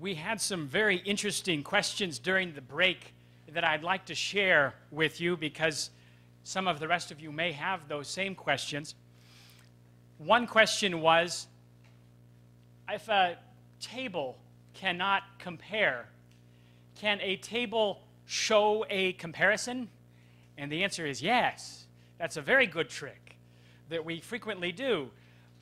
We had some very interesting questions during the break that I'd like to share with you because some of the rest of you may have those same questions. One question was, if a table cannot compare, can a table show a comparison? And the answer is yes. That's a very good trick that we frequently do.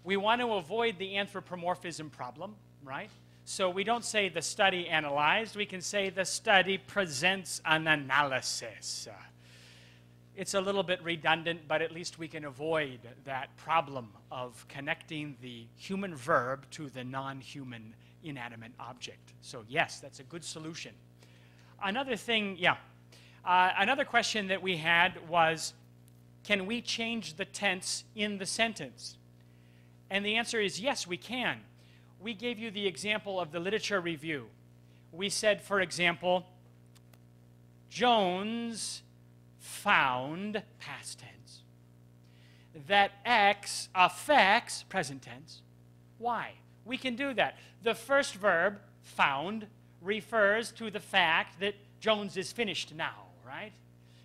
We want to avoid the anthropomorphism problem, right? So we don't say the study analyzed. We can say the study presents an analysis. It's a little bit redundant, but at least we can avoid that problem of connecting the human verb to the non-human inanimate object. So yes, that's a good solution. Another thing, another question that we had was, can we change the tense in the sentence? And the answer is yes, we can. We gave you the example of the literature review. We said, for example, Jones found, past tense, that X affects, present tense, Y. We can do that. The first verb, found, refers to the fact that Jones is finished now, right?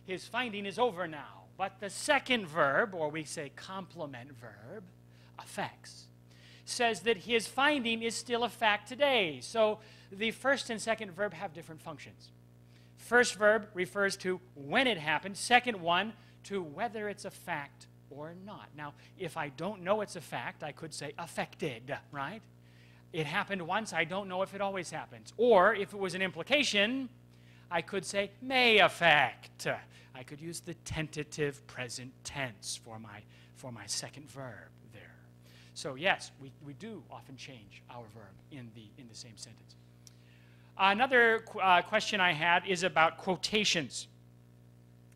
His finding is over now. But the second verb, or we say complement verb, affects, says that his finding is still a fact today. So the first and second verb have different functions. First verb refers to when it happened. Second one to whether it's a fact or not. Now, if I don't know it's a fact, I could say affected, right? It happened once. I don't know if it always happens. Or if it was an implication, I could say may affect. I could use the tentative present tense for my second verb there. So yes, we do often change our verb in the same sentence. Another question I had is about quotations.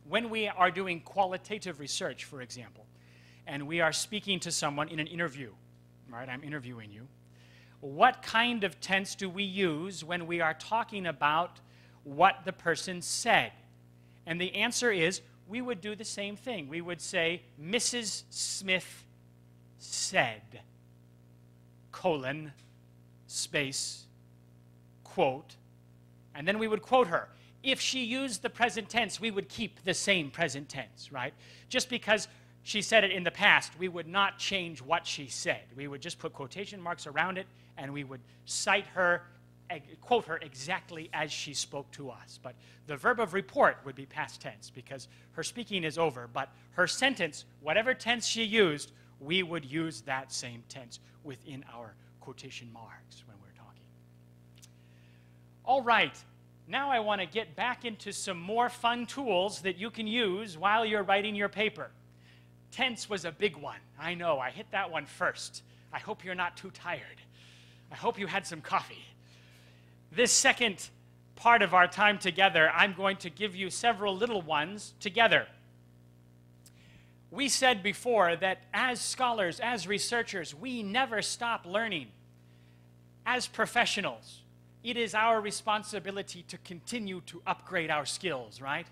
When we are doing qualitative research, for example, and we are speaking to someone in an interview, right? I'm interviewing you. What kind of tense do we use when we are talking about what the person said? And the answer is, we would do the same thing. We would say, Mrs. Smith said, colon, space, quote, and then we would quote her. If she used the present tense, we would keep the same present tense, right? Just because she said it in the past, we would not change what she said. We would just put quotation marks around it, and we would cite her, quote her exactly as she spoke to us. But the verb of report would be past tense because her speaking is over, but her sentence, whatever tense she used, we would use that same tense within our quotation marks when we're talking. All right, now I want to get back into some more fun tools that you can use while you're writing your paper. Tense was a big one. I know, I hit that one first. I hope you're not too tired. I hope you had some coffee. This second part of our time together, I'm going to give you several little ones together. We said before that as scholars, as researchers, we never stop learning. As professionals, it is our responsibility to continue to upgrade our skills, right?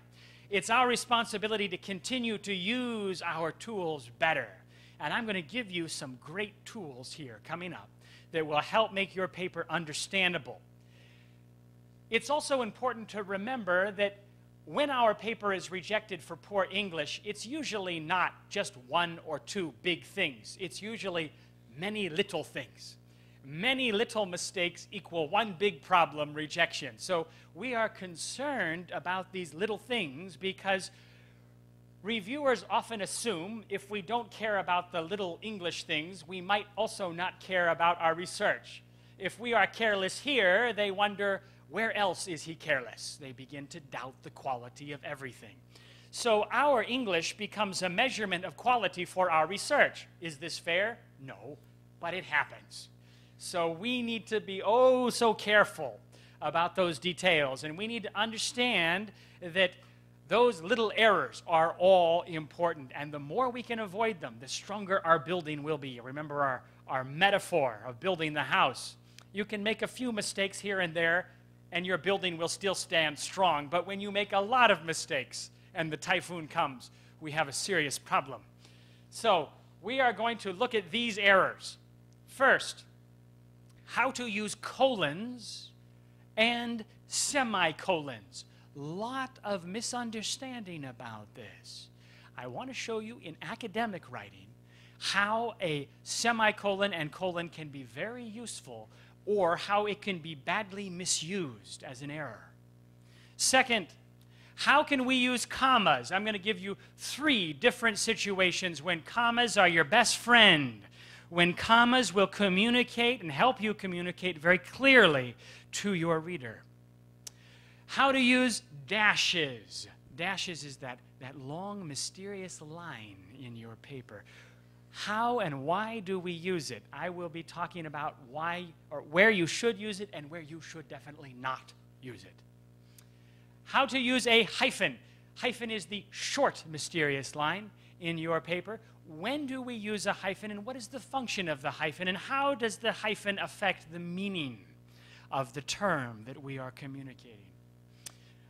It's our responsibility to continue to use our tools better. And I'm going to give you some great tools here coming up that will help make your paper understandable. It's also important to remember that when our paper is rejected for poor English, it's usually not just one or two big things. It's usually many little things. Many little mistakes equal one big problem, rejection. So we are concerned about these little things because reviewers often assume if we don't care about the little English things, we might also not care about our research. If we are careless here, they wonder, where else is he careless? They begin to doubt the quality of everything. So our English becomes a measurement of quality for our research. Is this fair? No, but it happens. So we need to be oh so careful about those details, and we need to understand that those little errors are all important, and the more we can avoid them, the stronger our building will be. Remember our metaphor of building the house. You can make a few mistakes here and there, and your building will still stand strong. But when you make a lot of mistakes and the typhoon comes, we have a serious problem. So we are going to look at these errors. First, how to use colons and semicolons. Lot of misunderstanding about this. I want to show you in academic writing how a semicolon and colon can be very useful or how it can be badly misused as an error. Second, how can we use commas? I'm going to give you 3 different situations when commas are your best friend, when commas will communicate and help you communicate very clearly to your reader. How to use dashes. Dashes is that long, mysterious line in your paper. How and why do we use it? I will be talking about why or where you should use it and where you should definitely not use it. How to use a hyphen. Hyphen is the short, mysterious line in your paper. When do we use a hyphen, and what is the function of the hyphen, and how does the hyphen affect the meaning of the term that we are communicating?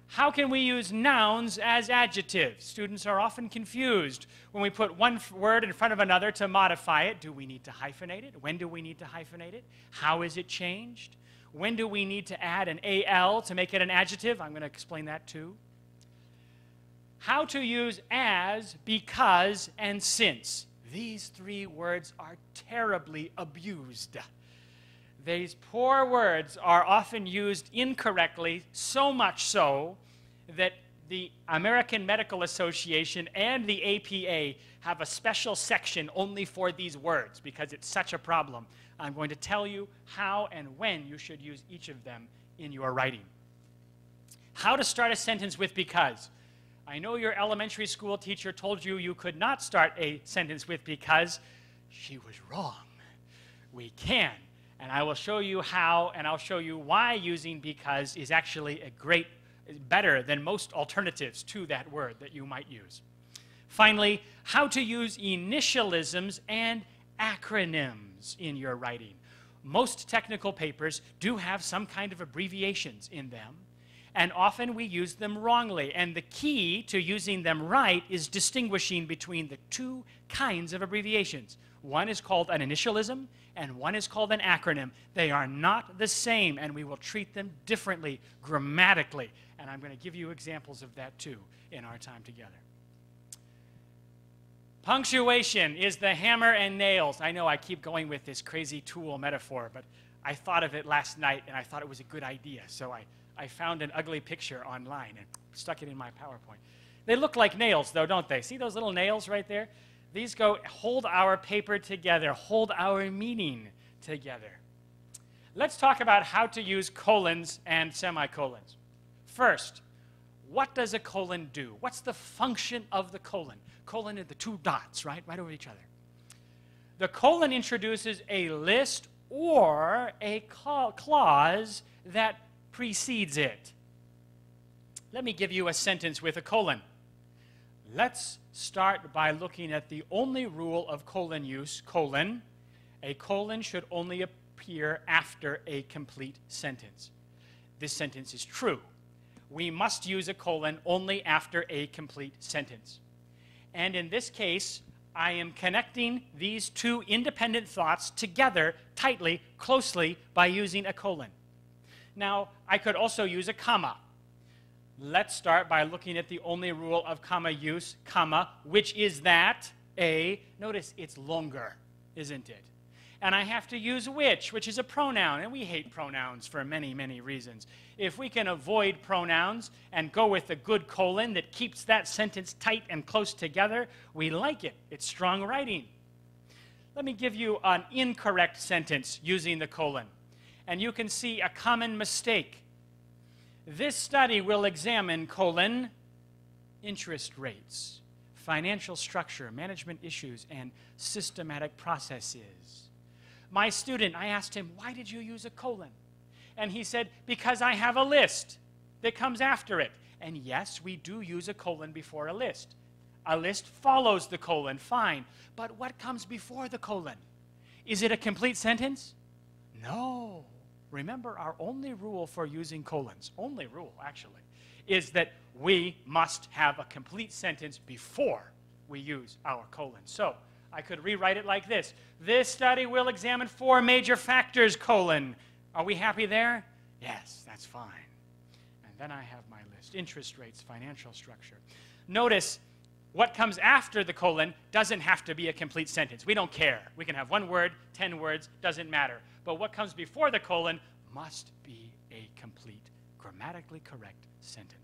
How can we use nouns as adjectives? Students are often confused when we put one word in front of another to modify it. Do we need to hyphenate it? When do we need to hyphenate it? How is it changed? When do we need to add an AL to make it an adjective? I'm going to explain that too. How to use as, because, and since. These 3 words are terribly abused. These poor words are often used incorrectly, so much so that the American Medical Association and the APA have a special section only for these words because it's such a problem. I'm going to tell you how and when you should use each of them in your writing. How to start a sentence with because. I know your elementary school teacher told you you could not start a sentence with because. She was wrong. We can. And I will show you how, and I'll show you why using because is actually better than most alternatives to that word that you might use. Finally, how to use initialisms and acronyms in your writing. Most technical papers do have some kind of abbreviations in them, and often we use them wrongly. And the key to using them right is distinguishing between the 2 kinds of abbreviations. One is called an initialism, and one is called an acronym. They are not the same, and we will treat them differently grammatically. And I'm going to give you examples of that, too, in our time together. Punctuation is the hammer and nails. I know I keep going with this crazy tool metaphor, but I thought of it last night, and I thought it was a good idea. So I found an ugly picture online and stuck it in my PowerPoint. They look like nails, though, don't they? See those little nails right there? These hold our paper together, hold our meaning together. Let's talk about how to use colons and semicolons. First, what does a colon do? What's the function of the colon? Colon are the 2 dots, right over each other. The colon introduces a list or a clause that precedes it. Let me give you a sentence with a colon. Let's start by looking at the only rule of colon use, colon. A colon should only appear after a complete sentence. This sentence is true. We must use a colon only after a complete sentence. And in this case, I am connecting these 2 independent thoughts together tightly, closely, by using a colon. Now, I could also use a comma. Let's start by looking at the only rule of comma use, comma, which is that notice it's longer, isn't it? And I have to use which is a pronoun, and we hate pronouns for many, many reasons. If we can avoid pronouns and go with a good colon that keeps that sentence tight and close together, we like it. It's strong writing. Let me give you an incorrect sentence using the colon. And you can see a common mistake. This study will examine, colon, interest rates, financial structure, management issues, and systematic processes. My student, I asked him, why did you use a colon? And he said, because I have a list that comes after it. And yes, we do use a colon before a list. A list follows the colon, fine. But what comes before the colon? Is it a complete sentence? No. Remember, our only rule for using colons, only rule actually, is that we must have a complete sentence before we use our colon. So I could rewrite it like this. This study will examine 4 major factors, colon. Are we happy there? Yes, that's fine. And then I have my list. Interest rates, financial structure. Notice what comes after the colon doesn't have to be a complete sentence. We don't care. We can have 1 word, 10 words, doesn't matter. But what comes before the colon must be a complete, grammatically correct sentence.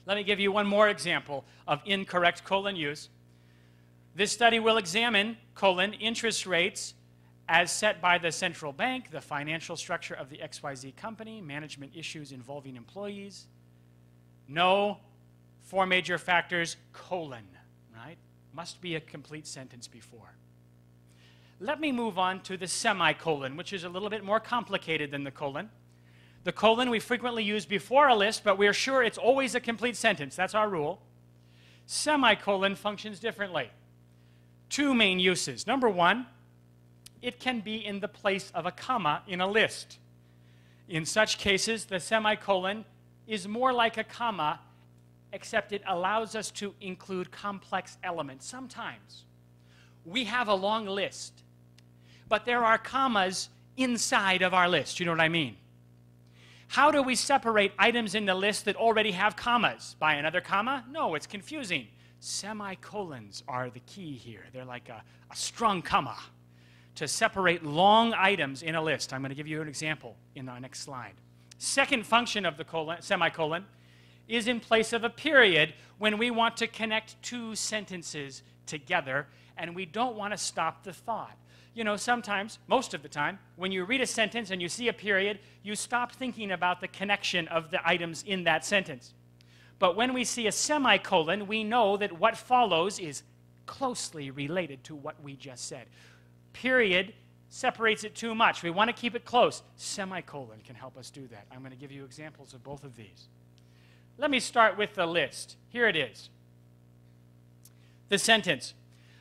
Let me give you one more example of incorrect colon use. This study will examine, colon, interest rates as set by the central bank, the financial structure of the XYZ company, management issues involving employees. No, 4 major factors, colon, right? Must be a complete sentence before. Let me move on to the semicolon, which is a little bit more complicated than the colon. The colon we frequently use before a list, but we're sure it's always a complete sentence. That's our rule. Semicolon functions differently. 2 main uses. Number 1, it can be in the place of a comma in a list. In such cases, the semicolon is more like a comma, except it allows us to include complex elements. Sometimes we have a long list, but there are commas inside of our list. You know what I mean? How do we separate items in the list that already have commas? By another comma? No, it's confusing. Semicolons are the key here. They're like a strong comma to separate long items in a list. I'm going to give you an example in our next slide. Second function of the semicolon is in place of a period when we want to connect 2 sentences together and we don't want to stop the thought. You know, sometimes, most of the time, when you read a sentence and you see a period, you stop thinking about the connection of the items in that sentence. But when we see a semicolon, we know that what follows is closely related to what we just said. Period separates it too much. We want to keep it close. Semicolon can help us do that. I'm going to give you examples of both of these. Let me start with the list. Here it is. The sentence.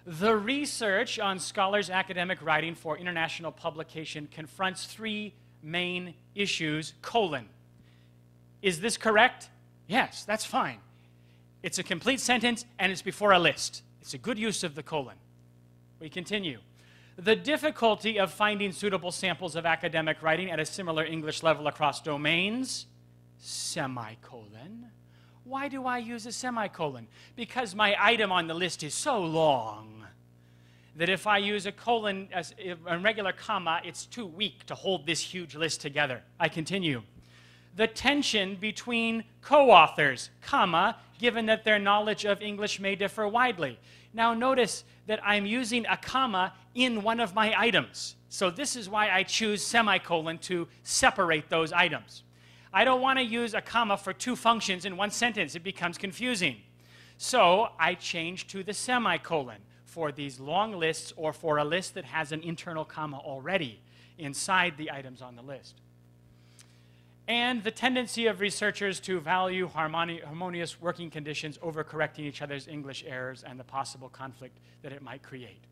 The research on scholars' academic writing for international publication confronts 3 main issues, colon. Is this correct? Yes, that's fine. It's a complete sentence and it's before a list. It's a good use of the colon. We continue. The difficulty of finding suitable samples of academic writing at a similar English level across domains, semicolon. Why do I use a semicolon? Because my item on the list is so long that if I use a colon as a regular comma, it's too weak to hold this huge list together. I continue. The tension between co-authors, comma, given that their knowledge of English may differ widely. Now notice that I'm using a comma in one of my items. So this is why I choose semicolon to separate those items. I don't want to use a comma for 2 functions in one sentence. It becomes confusing. So I change to the semicolon for these long lists or for a list that has an internal comma already inside the items on the list. And the tendency of researchers to value harmonious working conditions over correcting each other's English errors and the possible conflict that it might create.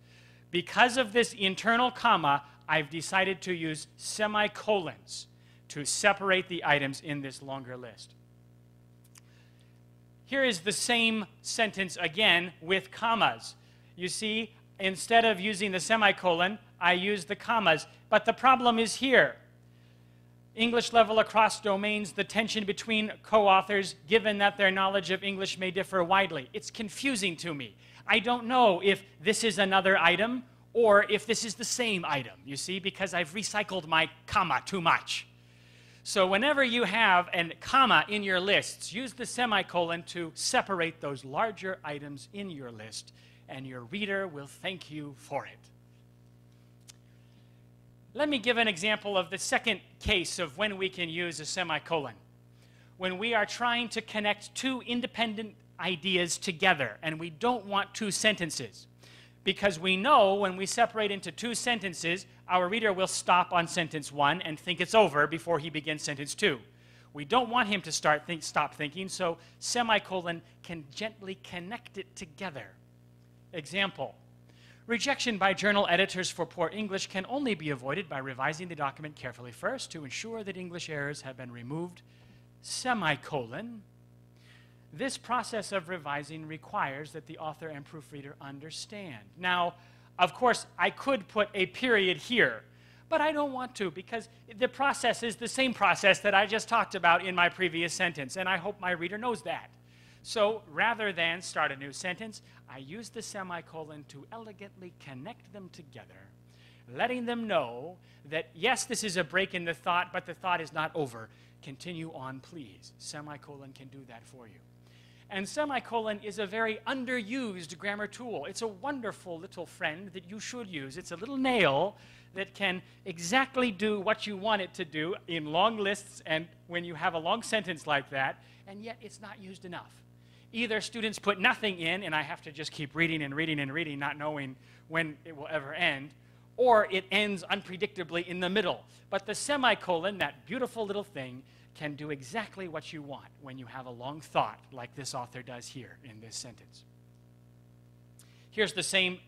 Because of this internal comma, I've decided to use semicolons to separate the items in this longer list. Here is the same sentence again with commas. You see, instead of using the semicolon, I use the commas. But the problem is here. English level across domains, the tension between co-authors, given that their knowledge of English may differ widely. It's confusing to me. I don't know if this is another item or if this is the same item, you see, because I've recycled my comma too much. So whenever you have a comma in your lists, use the semicolon to separate those larger items in your list, and your reader will thank you for it. Let me give an example of the second case of when we can use a semicolon. When we are trying to connect 2 independent ideas together, and we don't want 2 sentences. Because we know when we separate into 2 sentences, our reader will stop on sentence 1 and think it's over before he begins sentence 2. We don't want him to stop thinking, so semicolon can gently connect it together. Example. Rejection by journal editors for poor English can only be avoided by revising the document carefully first to ensure that English errors have been removed. Semicolon. This process of revising requires that the author and proofreader understand. Now, of course, I could put a period here, But I don't want to because the process is the same process that I just talked about in my previous sentence, and I hope my reader knows that. So rather than start a new sentence, I use the semicolon to elegantly connect them together, letting them know that, yes, this is a break in the thought, but the thought is not over. Continue on, please. Semicolon can do that for you. And semicolon is a very underused grammar tool. It's a wonderful little friend that you should use. It's a little nail that can exactly do what you want it to do in long lists and when you have a long sentence like that, and yet it's not used enough. Either students put nothing in, and I have to just keep reading and reading and reading, not knowing when it will ever end, or it ends unpredictably in the middle. But the semicolon, that beautiful little thing, can do exactly what you want when you have a long thought, like this author does here in this sentence. Here's the same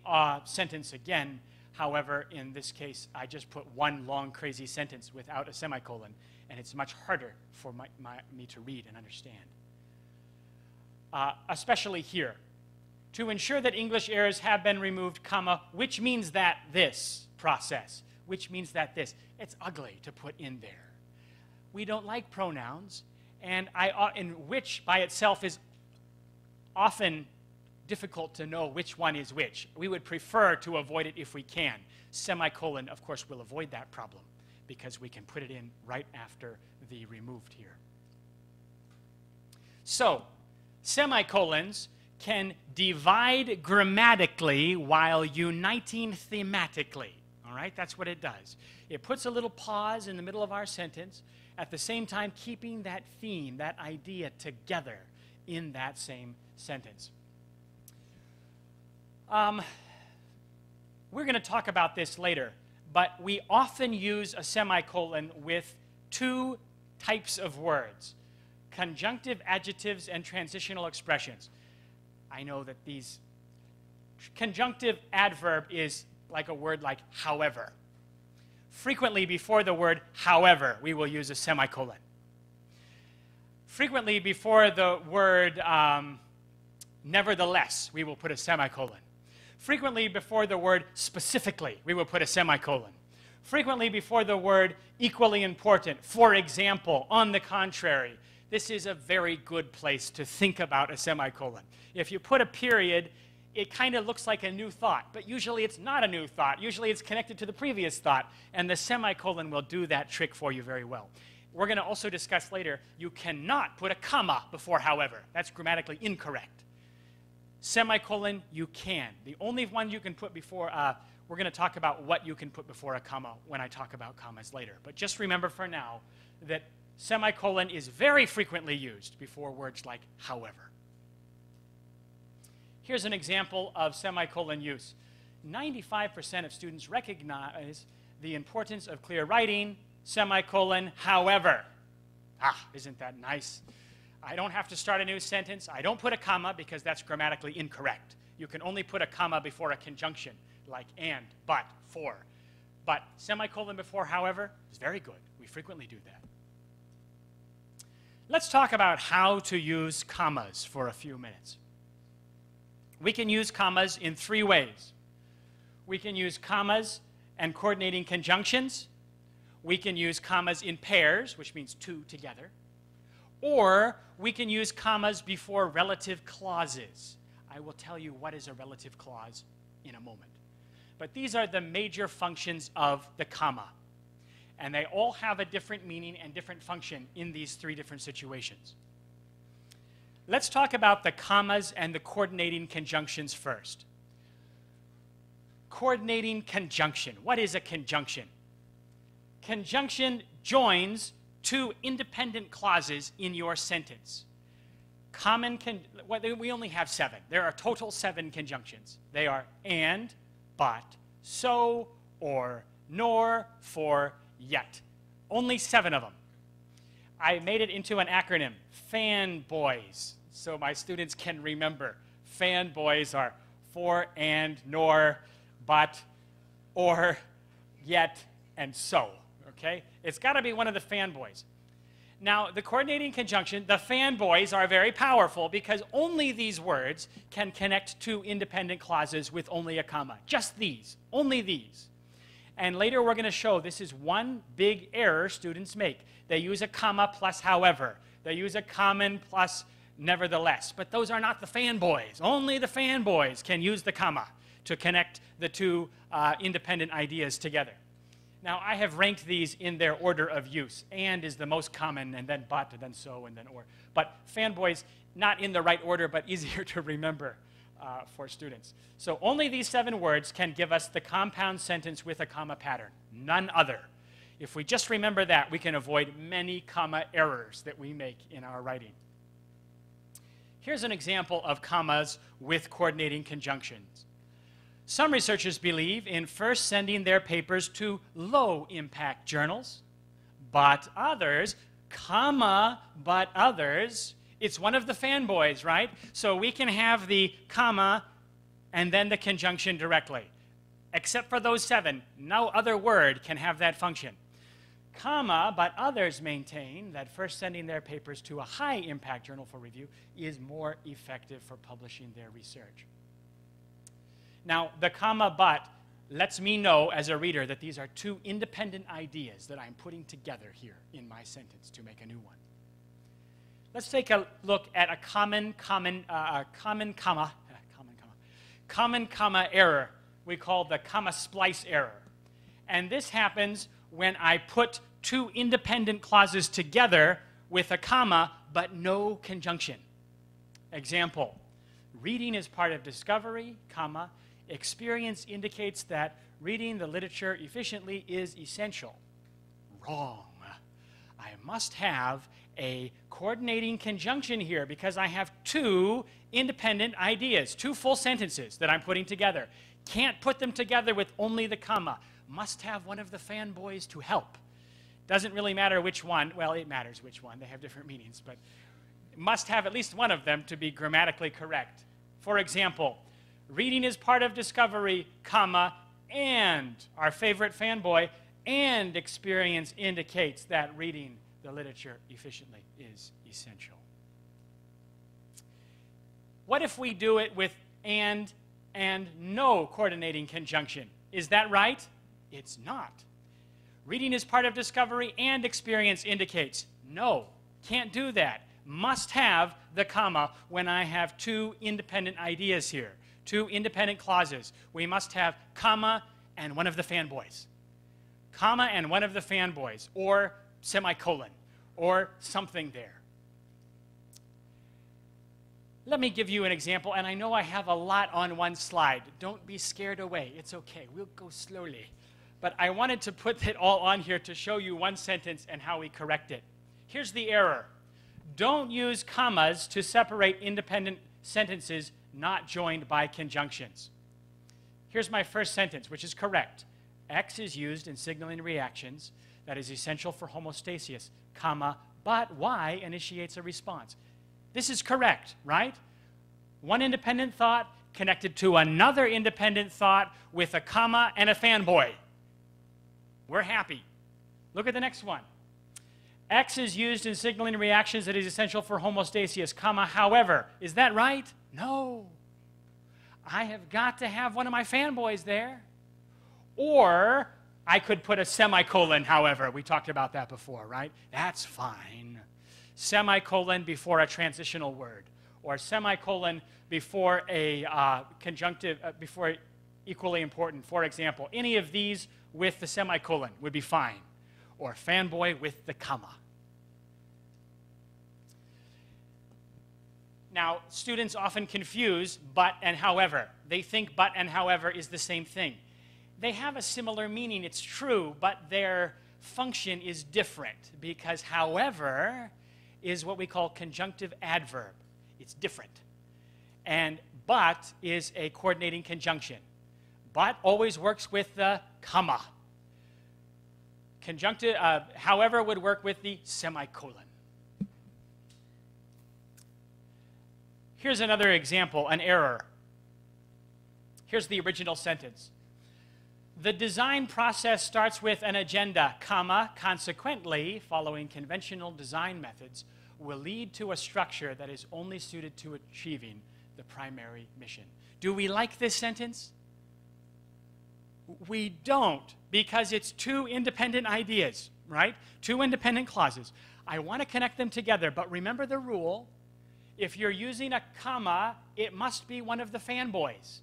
sentence again. However, in this case, I just put one long, crazy sentence without a semicolon, and it's much harder for me to read and understand. Especially here. To ensure that English errors have been removed, comma, which means that this process, which means that this. It's ugly to put in there. We don't like pronouns, and which by itself is often difficult to know which one is which. We would prefer to avoid it if we can. Semicolon, of course, will avoid that problem because we can put it in right after the removed here. So, semicolons can divide grammatically while uniting thematically. All right, that's what it does. It puts a little pause in the middle of our sentence, at the same time keeping that theme, that idea together in that same sentence. We're going to talk about this later, but we often use a semicolon with two types of words: conjunctive adjectives and transitional expressions. I know that these conjunctive adverb is like a word like however. Frequently before the word however, we will use a semicolon. Frequently before the word nevertheless, we will put a semicolon. Frequently before the word specifically, we will put a semicolon. Frequently before the word equally important, for example, on the contrary. This is a very good place to think about a semicolon. If you put a period, it kind of looks like a new thought, but usually it's not a new thought. Usually it's connected to the previous thought, and the semicolon will do that trick for you very well. We're going to also discuss later, you cannot put a comma before however. That's grammatically incorrect. Semicolon, you can. The only one you can put before, we're going to talk about what you can put before a comma when I talk about commas later. But just remember for now that semicolon is very frequently used before words like however. Here's an example of semicolon use. 95% of students recognize the importance of clear writing, semicolon, however. Isn't that nice? I don't have to start a new sentence. I don't put a comma because that's grammatically incorrect. You can only put a comma before a conjunction, like and, but, for. But semicolon before however is very good. We frequently do that. Let's talk about how to use commas for a few minutes. We can use commas in three ways. We can use commas and coordinating conjunctions. We can use commas in pairs, which means two together. Or we can use commas before relative clauses. I will tell you what is a relative clause in a moment. But these are the major functions of the comma. And they all have a different meaning and different function in these three different situations. Let's talk about the commas and the coordinating conjunctions first. Coordinating conjunction. What is a conjunction? Conjunction joins two independent clauses in your sentence. We only have 7. There are total 7 conjunctions. They are and, but, so, or, nor, for, yet. Only 7 of them. I made it into an acronym, fanboys, so my students can remember. Fanboys are for, and, nor, but, or, yet, and so. Okay? It's got to be one of the fanboys. Now, the coordinating conjunction, the fanboys are very powerful because only these words can connect two independent clauses with only a comma. Just these. Only these. And later we're going to show this is one big error students make. They use a comma plus however. They use a common plus nevertheless. But those are not the fanboys. Only the fanboys can use the comma to connect the two independent ideas together. Now, I have ranked these in their order of use. And is the most common, and then but, and then so, and then or. But fanboys, not in the right order, but easier to remember for students. So only these 7 words can give us the compound sentence with a comma pattern, none other. If we just remember that, we can avoid many comma errors that we make in our writing. Here's an example of commas with coordinating conjunctions. Some researchers believe in first sending their papers to low-impact journals, but others, comma, but others, it's one of the fanboys, right? So we can have the comma and then the conjunction directly. Except for those 7, no other word can have that function. Comma, but others maintain that first sending their papers to a high-impact journal for review is more effective for publishing their research. Now, the comma but lets me know as a reader that these are 2 independent ideas that I'm putting together here in my sentence to make a new one. Let's take a look at a common comma error we call the comma splice error. And this happens when I put 2 independent clauses together with a comma but no conjunction. Example, reading is part of discovery, comma, experience indicates that reading the literature efficiently is essential. Wrong. I must have a coordinating conjunction here because I have 2 independent ideas, 2 full sentences that I'm putting together. Can't put them together with only the comma. Must have one of the fanboys to help. Doesn't really matter which one. Well, it matters which one. They have different meanings, but must have at least one of them to be grammatically correct. For example, reading is part of discovery, comma, and our favorite fanboy, and experience indicates that reading the literature efficiently is essential. What if we do it with and no coordinating conjunction? Is that right? It's not. Reading is part of discovery and experience indicates. No, can't do that. Must have the comma when I have 2 independent ideas here, 2 independent clauses. We must have comma and one of the fanboys. Comma and one of the fanboys, or semicolon, or something there. Let me give you an example, and I know I have a lot on one slide. Don't be scared away. It's okay. We'll go slowly. But I wanted to put it all on here to show you one sentence and how we correct it. Here's the error. Don't use commas to separate independent sentences not joined by conjunctions. Here's my first sentence, which is correct. X is used in signaling reactions that is essential for homeostasis, comma, but Y initiates a response. This is correct, right? One independent thought connected to another independent thought with a comma and a fanboy. We're happy. Look at the next one. X is used in signaling reactions that is essential for homeostasis, comma, however. Is that right? No. I have got to have one of my fanboys there. Or I could put a semicolon, however. We talked about that before, right? That's fine. Semicolon before a transitional word. Or semicolon before a conjunctive, before equally important. For example, any of these with the semicolon would be fine. Or fanboy with the comma. Now, students often confuse but and however. They think but and however is the same thing. They have a similar meaning, it's true, but their function is different because however is what we call conjunctive adverb. It's different. And but is a coordinating conjunction. But always works with the comma. Conjunctive, however, would work with the semicolon. Here's another example, an error. Here's the original sentence. The design process starts with an agenda, comma, consequently, following conventional design methods, will lead to a structure that is only suited to achieving the primary mission. Do we like this sentence? We don't, because it's two independent ideas, right? Two independent clauses. I want to connect them together, but remember the rule. If you're using a comma, it must be one of the fanboys.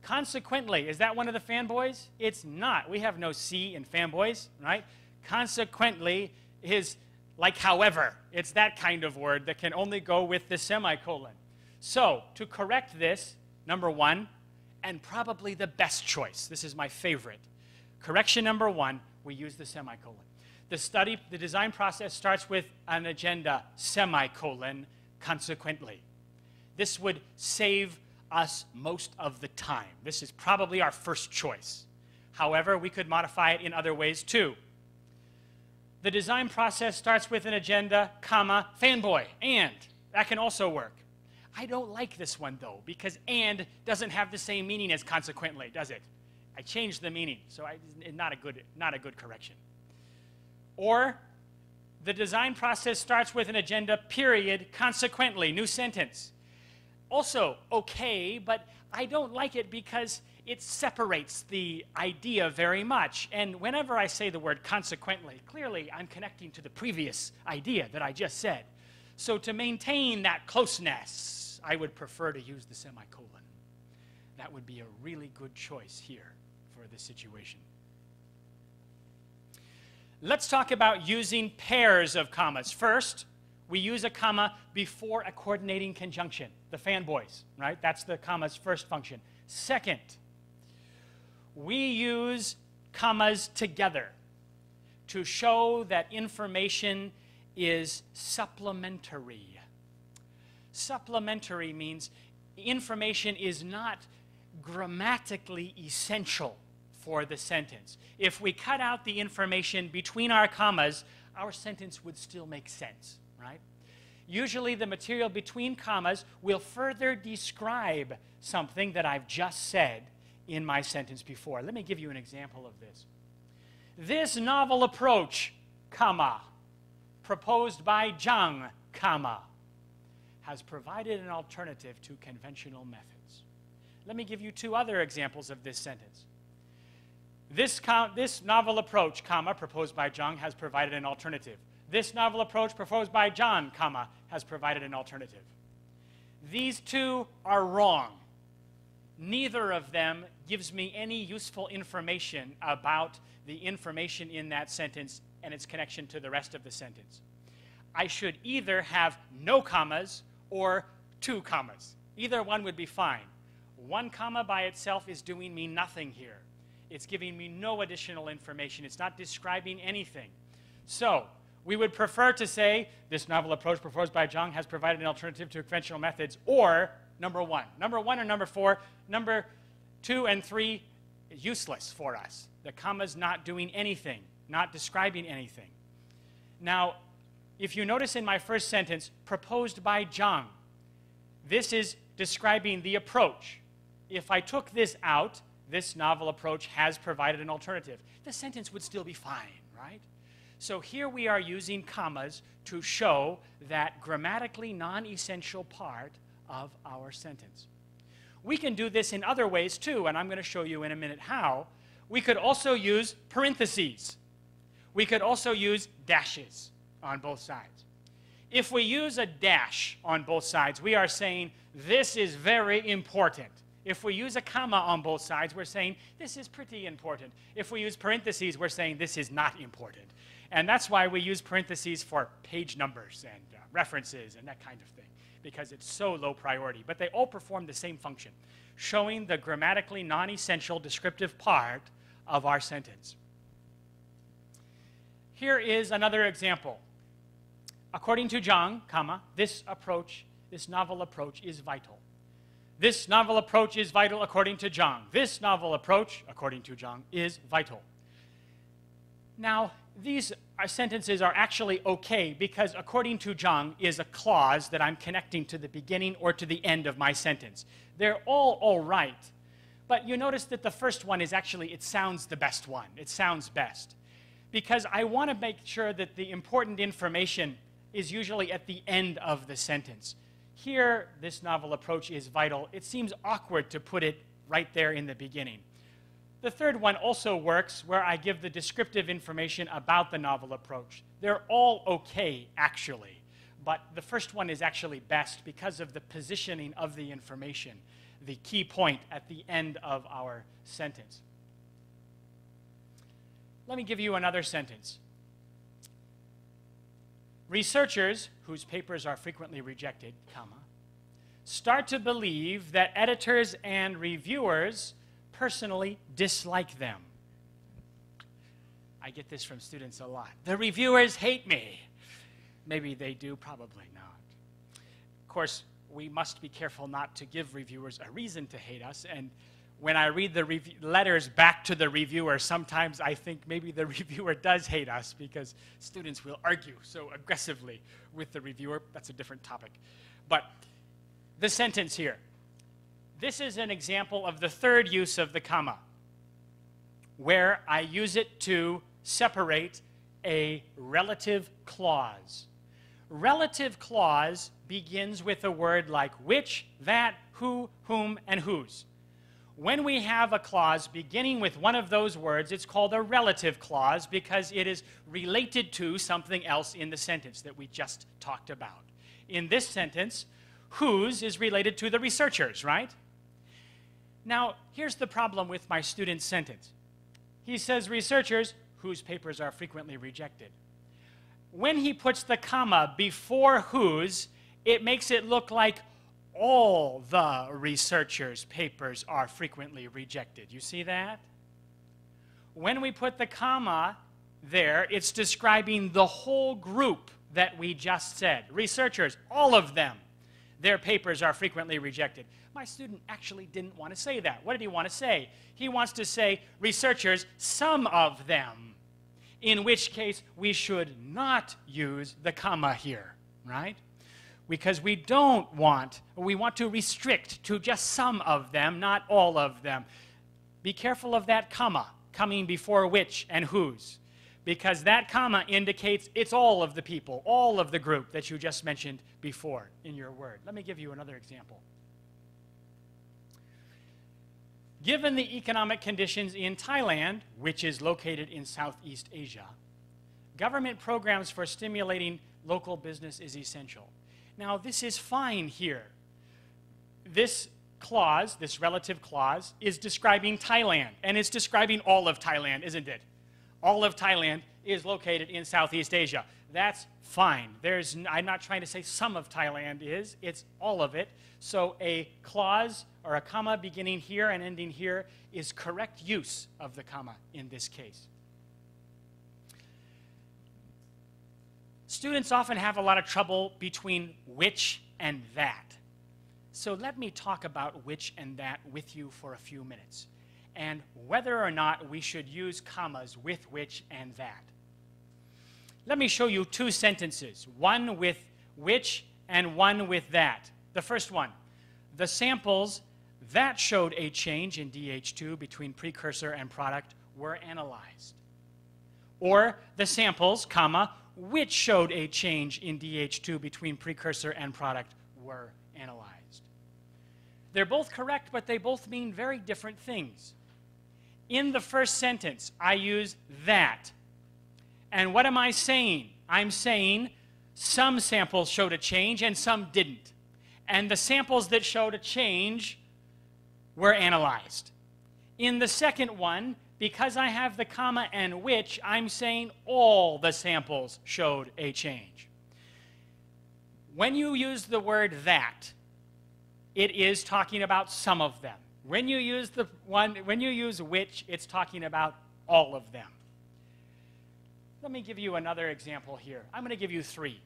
Consequently, is that one of the fanboys? It's not. We have no C in fanboys, right? Consequently is like however. It's that kind of word that can only go with the semicolon. So, to correct this, number one, and probably the best choice, this is my favorite. Correction number one, we use the semicolon. The design process starts with an agenda, semicolon, consequently. This would save us most of the time. This is probably our first choice. However, we could modify it in other ways too. The design process starts with an agenda, comma, fanboy, and. That can also work. I don't like this one though, because and doesn't have the same meaning as consequently, does it? I changed the meaning, so not a good correction. Or the design process starts with an agenda, period, consequently, new sentence. Also okay, but I don't like it because it separates the idea very much. And whenever I say the word consequently, clearly I'm connecting to the previous idea that I just said. So to maintain that closeness, I would prefer to use the semicolon. That would be a really good choice here for this situation. Let's talk about using pairs of commas. First, we use a comma before a coordinating conjunction, the fanboys, right? That's the comma's first function. Second, we use commas together to show that information is supplementary. Supplementary means information is not grammatically essential for the sentence. If we cut out the information between our commas, our sentence would still make sense, right? Usually the material between commas will further describe something that I've just said in my sentence before. Let me give you an example of this. This novel approach, comma, proposed by Zhang, comma, has provided an alternative to conventional methods. Let me give you two other examples of this sentence. This novel approach, comma, proposed by Zhang, has provided an alternative. This novel approach proposed by John, comma, has provided an alternative. These two are wrong. Neither of them gives me any useful information about the information in that sentence and its connection to the rest of the sentence. I should either have no commas or two commas. Either one would be fine. One comma by itself is doing me nothing here. It's giving me no additional information. It's not describing anything. So we would prefer to say, this novel approach proposed by Zhang has provided an alternative to conventional methods, or number one. Number one or number four. Number two and three, useless for us. The comma's not doing anything, not describing anything. Now, if you notice in my first sentence, proposed by Zhang, this is describing the approach. If I took this out, this novel approach has provided an alternative. The sentence would still be fine, right? So here we are using commas to show that grammatically non-essential part of our sentence. We can do this in other ways too, and I'm going to show you in a minute how. We could also use parentheses. We could also use dashes on both sides. If we use a dash on both sides, we are saying this is very important. If we use a comma on both sides, we're saying this is pretty important. If we use parentheses, we're saying this is not important. And that's why we use parentheses for page numbers and references and that kind of thing, because it's so low priority. But they all perform the same function, showing the grammatically non-essential descriptive part of our sentence. Here is another example. According to Zhang, comma, this novel approach is vital. This novel approach is vital according to Zhang. This novel approach, according to Zhang, is vital. Now, these sentences are actually okay because according to Zhang is a clause that I'm connecting to the beginning or to the end of my sentence. They're all right. But you notice that the first one is actually, it sounds the best one. It sounds best. Because I want to make sure that the important information is usually at the end of the sentence. Here, this novel approach is vital. It seems awkward to put it right there in the beginning. The third one also works, where I give the descriptive information about the novel approach. They're all okay, actually, but the first one is actually best because of the positioning of the information, the key point at the end of our sentence. Let me give you another sentence. Researchers, whose papers are frequently rejected, comma, start to believe that editors and reviewers personally dislike them. I get this from students a lot. The reviewers hate me. Maybe they do, probably not. Of course, we must be careful not to give reviewers a reason to hate us, and when I read the letters back to the reviewer, sometimes I think maybe the reviewer does hate us because students will argue so aggressively with the reviewer. That's a different topic. But the sentence here. This is an example of the third use of the comma, where I use it to separate a relative clause. Relative clause begins with a word like which, that, who, whom, and whose. When we have a clause beginning with one of those words, it's called a relative clause because it is related to something else in the sentence that we just talked about. In this sentence, whose is related to the researchers, right? Now, here's the problem with my student's sentence. He says researchers whose papers are frequently rejected. When he puts the comma before whose, it makes it look like all the researchers' papers are frequently rejected. You see that? When we put the comma there, it's describing the whole group that we just said. Researchers, all of them, their papers are frequently rejected. My student actually didn't want to say that. What did he want to say? He wants to say researchers, some of them, in which case we should not use the comma here, right? Because we want to restrict to just some of them, not all of them. Be careful of that comma coming before which and whose, because that comma indicates it's all of the people, all of the group that you just mentioned before in your word. Let me give you another example. Given the economic conditions in Thailand, which is located in Southeast Asia, government programs for stimulating local business is essential. Now, this is fine here. This clause, this relative clause, is describing Thailand, and it's describing all of Thailand, isn't it? All of Thailand is located in Southeast Asia. That's fine. I'm not trying to say some of Thailand is. It's all of it. So a clause or a comma beginning here and ending here is correct use of the comma in this case. Students often have a lot of trouble between which and that. So let me talk about which and that with you for a few minutes, and whether or not we should use commas with which and that. Let me show you two sentences, one with which and one with that. The first one, the samples that showed a change in DH2 between precursor and product were analyzed. Or the samples, comma, which showed a change in DH2 between precursor and product were analyzed. They're both correct, but they both mean very different things. In the first sentence, I use that. And what am I saying? I'm saying some samples showed a change and some didn't. And the samples that showed a change were analyzed. In the second one, because I have the comma and which, I'm saying all the samples showed a change. When you use the word that, it is talking about some of them. When you use which, it's talking about all of them. Let me give you another example here. I'm going to give you three.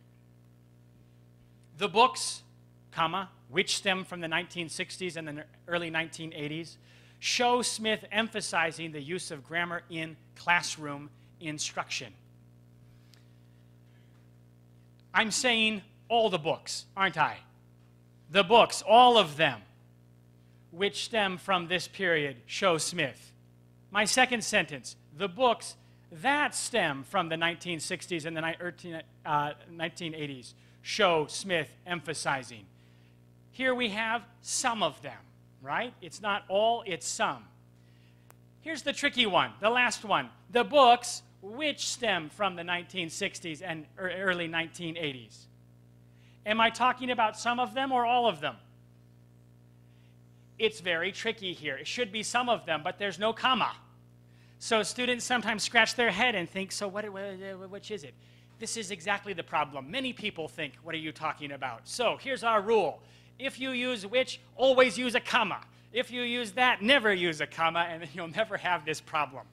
The books, comma, which stem from the 1960s and the early 1980s, show Smith emphasizing the use of grammar in classroom instruction. I'm saying all the books, aren't I? The books, all of them, which stem from this period, show Smith. My second sentence, the books that stem from the 1960s and the 1980s show Smith emphasizing. Here we have some of them, right? It's not all, it's some. Here's the tricky one, the last one. The books which stem from the 1960s and early 1980s. Am I talking about some of them or all of them? It's very tricky here. It should be some of them, but there's no comma. So students sometimes scratch their head and think, so which is it? This is exactly the problem. Many people think, what are you talking about? So here's our rule. If you use which, always use a comma. If you use that, never use a comma, and then you'll never have this problem.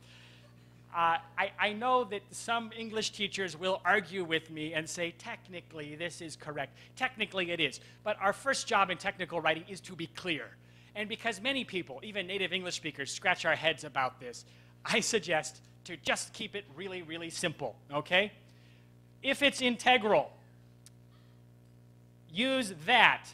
I know that some English teachers will argue with me and say, technically, this is correct. Technically, it is. But our first job in technical writing is to be clear. And because many people, even native English speakers, scratch our heads about this, I suggest to just keep it really, really simple, okay? If it's integral, use that.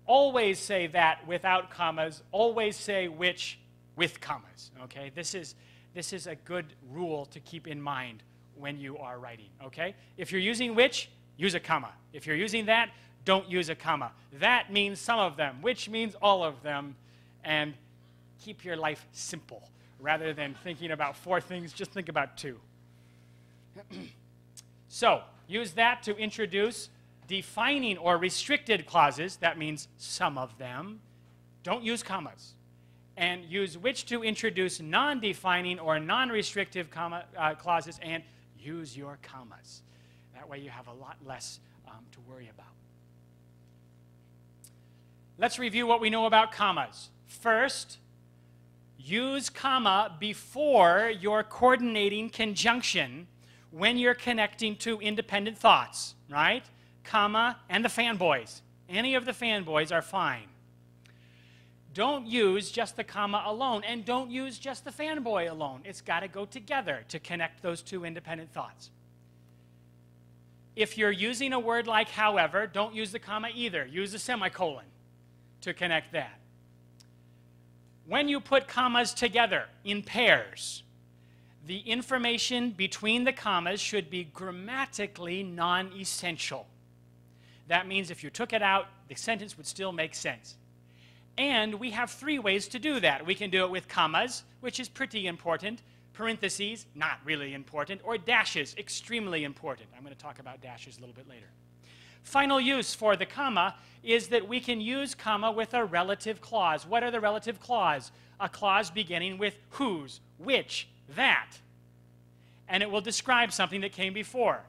Always say that without commas. Always say which with commas, okay? This is a good rule to keep in mind when you are writing, okay? If you're using which, use a comma. If you're using that, don't use a comma. That means some of them, which means all of them, and keep your life simple. Rather than thinking about 4 things, just think about 2. So, use that to introduce defining or restricted clauses. That means some of them. Don't use commas. And use which to introduce non-defining or non-restrictive clauses, and use your commas. That way you have a lot less to worry about. Let's review what we know about commas. First, use comma before your coordinating conjunction when you're connecting two independent thoughts, right? Comma and the fanboys. Any of the fanboys are fine. Don't use just the comma alone, and don't use just the fanboy alone. It's got to go together to connect those two independent thoughts. If you're using a word like however, don't use the comma either. Use a semicolon to connect that. When you put commas together in pairs, the information between the commas should be grammatically non-essential. That means if you took it out, the sentence would still make sense. And we have 3 ways to do that. We can do it with commas, which is pretty important, parentheses, not really important, or dashes, extremely important. I'm going to talk about dashes a little bit later. Final use for the comma is that we can use comma with a relative clause. What are the relative clause? A clause beginning with whose, which, that. And it will describe something that came before.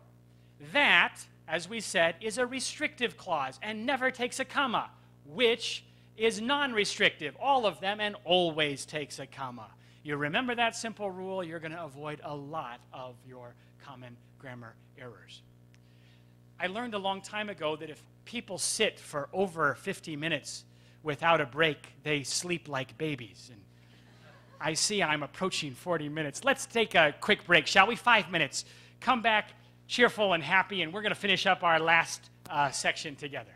That, as we said, is a restrictive clause and never takes a comma. Which is non-restrictive, all of them, and always takes a comma. You remember that simple rule, you're going to avoid a lot of your common grammar errors. I learned a long time ago that if people sit for over 50 minutes without a break, they sleep like babies. And I see I'm approaching 40 minutes. Let's take a quick break, shall we? 5 minutes. Come back cheerful and happy, and we're going to finish up our last section together.